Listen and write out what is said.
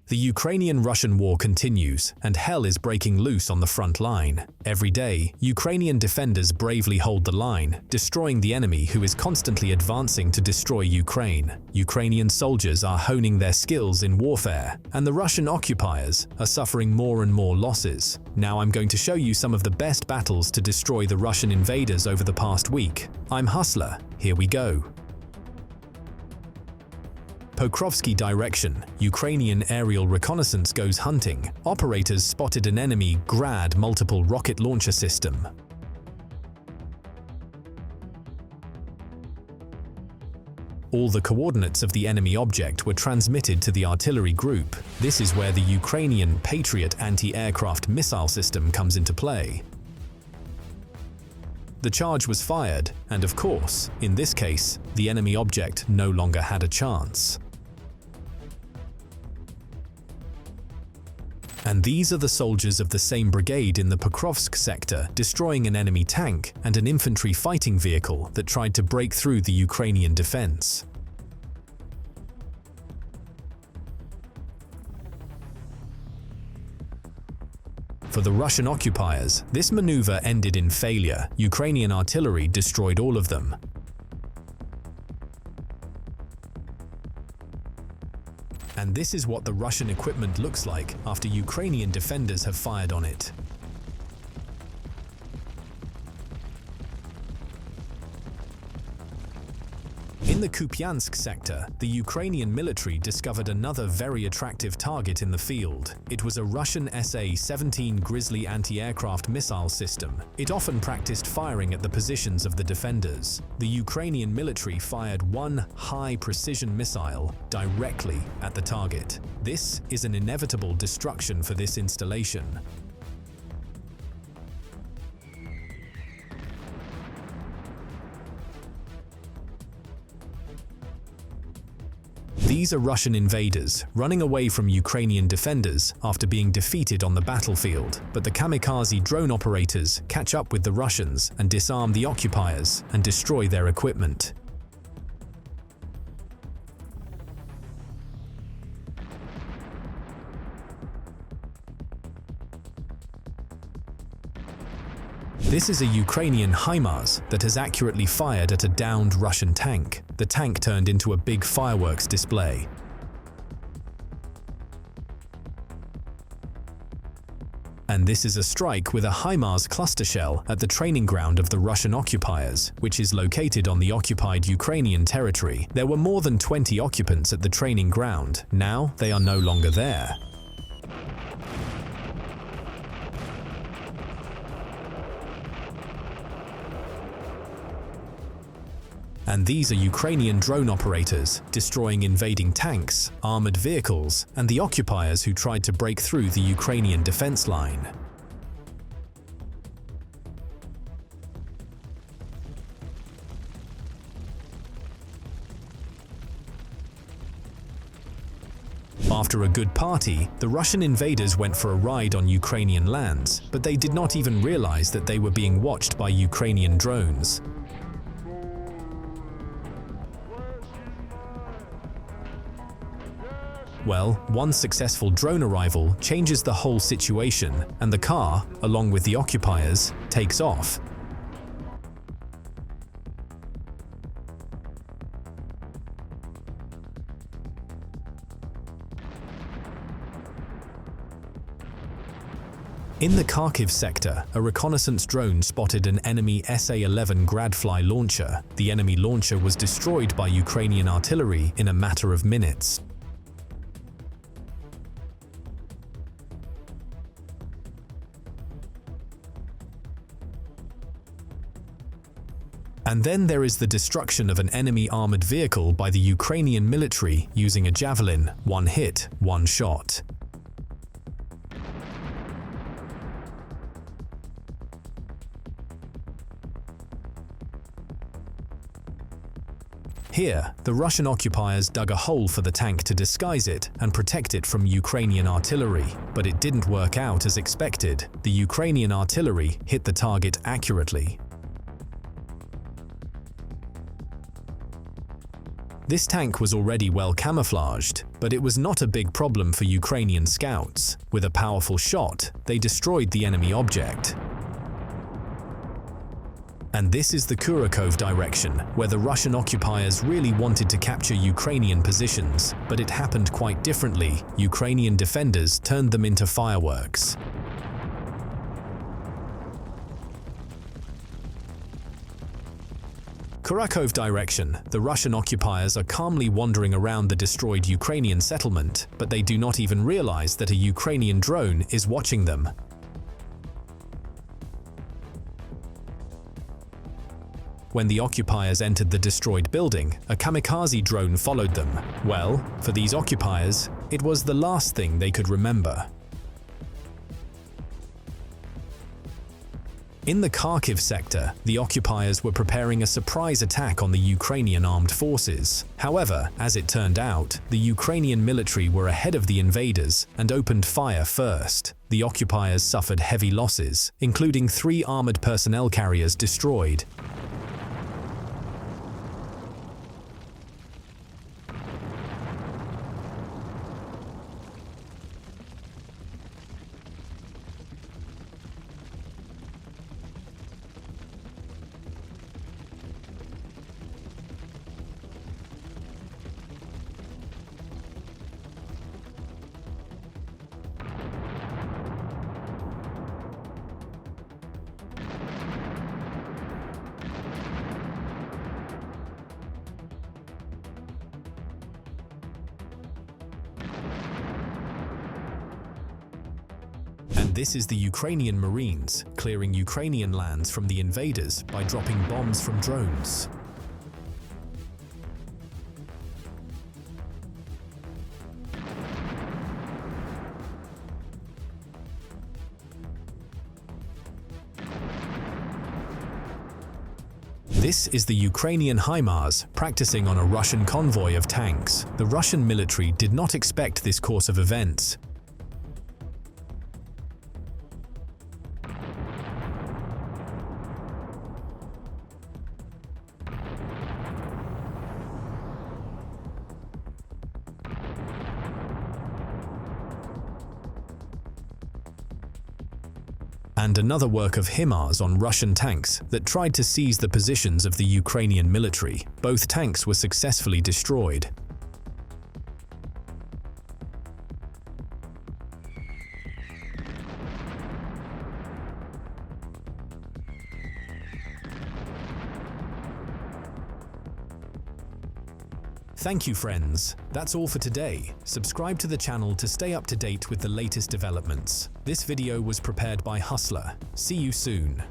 The Ukrainian-Russian war continues, and hell is breaking loose on the front line. Every day, Ukrainian defenders bravely hold the line, destroying the enemy who is constantly advancing to destroy Ukraine. Ukrainian soldiers are honing their skills in warfare, and the Russian occupiers are suffering more and more losses. Now I'm going to show you some of the best battles to destroy the Russian invaders over the past week. I'm Hustler, here we go. Pokrovske direction, Ukrainian aerial reconnaissance goes hunting. Operators spotted an enemy Grad multiple rocket launcher system. All the coordinates of the enemy object were transmitted to the artillery group. This is where the Ukrainian Patriot anti-aircraft missile system comes into play. The charge was fired, and of course, in this case, the enemy object no longer had a chance. And these are the soldiers of the same brigade in the Pokrovske sector, destroying an enemy tank and an infantry fighting vehicle that tried to break through the Ukrainian defense. For the Russian occupiers, this maneuver ended in failure. Ukrainian artillery destroyed all of them. And this is what the Russian equipment looks like after Ukrainian defenders have fired on it. In the Kupiansk sector, the Ukrainian military discovered another very attractive target in the field. It was a Russian SA-17 Grizzly anti-aircraft missile system. It often practiced firing at the positions of the defenders. The Ukrainian military fired one high-precision missile directly at the target. This is an inevitable destruction for this installation. These are Russian invaders, running away from Ukrainian defenders after being defeated on the battlefield, but the kamikaze drone operators catch up with the Russians and disarm the occupiers and destroy their equipment. This is a Ukrainian HIMARS that has accurately fired at a downed Russian tank. The tank turned into a big fireworks display. And this is a strike with a HIMARS cluster shell at the training ground of the Russian occupiers, which is located on the occupied Ukrainian territory. There were more than 20 occupants at the training ground. Now they are no longer there. And these are Ukrainian drone operators, destroying invading tanks, armored vehicles, and the occupiers who tried to break through the Ukrainian defense line. After a good party, the Russian invaders went for a ride on Ukrainian lands, but they did not even realize that they were being watched by Ukrainian drones. Well, one successful drone arrival changes the whole situation, and the car, along with the occupiers, takes off. In the Kharkiv sector, a reconnaissance drone spotted an enemy SA-11 Gradfly launcher. The enemy launcher was destroyed by Ukrainian artillery in a matter of minutes. And then there is the destruction of an enemy armored vehicle by the Ukrainian military using a javelin. One hit, one shot. Here, the Russian occupiers dug a hole for the tank to disguise it and protect it from Ukrainian artillery, but it didn't work out as expected. The Ukrainian artillery hit the target accurately. This tank was already well camouflaged, but it was not a big problem for Ukrainian scouts. With a powerful shot, they destroyed the enemy object. And this is the Kurakov direction, where the Russian occupiers really wanted to capture Ukrainian positions, but it happened quite differently. Ukrainian defenders turned them into fireworks. Kurakov direction, the Russian occupiers are calmly wandering around the destroyed Ukrainian settlement, but they do not even realize that a Ukrainian drone is watching them. When the occupiers entered the destroyed building, a kamikaze drone followed them. Well, for these occupiers, it was the last thing they could remember. In the Kharkiv sector, the occupiers were preparing a surprise attack on the Ukrainian armed forces. However, as it turned out, the Ukrainian military were ahead of the invaders and opened fire first. The occupiers suffered heavy losses, including 3 armored personnel carriers destroyed. And this is the Ukrainian Marines clearing Ukrainian lands from the invaders by dropping bombs from drones. This is the Ukrainian HIMARS practicing on a Russian convoy of tanks. The Russian military did not expect this course of events. And another work of HIMARS on Russian tanks that tried to seize the positions of the Ukrainian military. Both tanks were successfully destroyed. Thank you, friends. That's all for today. Subscribe to the channel to stay up to date with the latest developments. This video was prepared by Hustler. See you soon.